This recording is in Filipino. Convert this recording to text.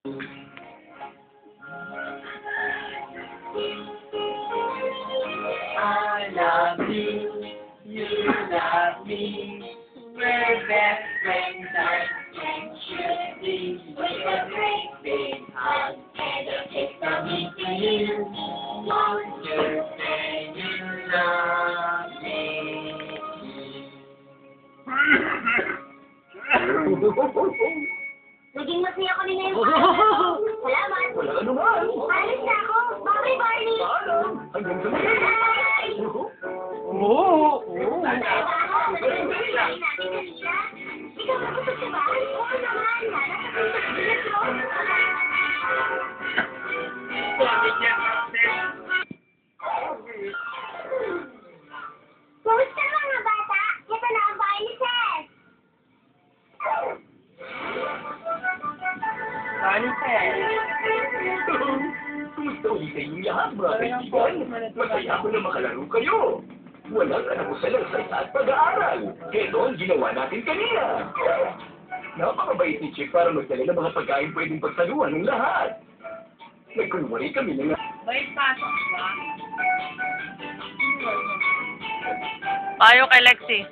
I love you, you love me, we're best friends, I think should be. With a great big hug and a kiss from me to you, won't you say you love me? Naging masaya ko rin ngayon. Salamat. Wala ka naman. Alis na ako. Bye, Barney. Paalam. Hanggang sa muli. Bye. Oo. Ikaw nakapag sa bahay? Oo naman. Nakapag sa bilis mo. Kumusta mga bata? Ito na ang bahay ni Seth. Ano sa'yo? Kumusta ulit sa inyong lahat, mga kaibigan? Masaya ako na makalaro kayo. Walang katapusan ng salita at pag-aaral. Ito ang ginawa natin kanina. Napakabait ni Chick para magdala ng mga pagkain pwedeng pagsaluhan ng lahat. Nagkunwari kami ng... May pasok ba? Payo kay Lexi.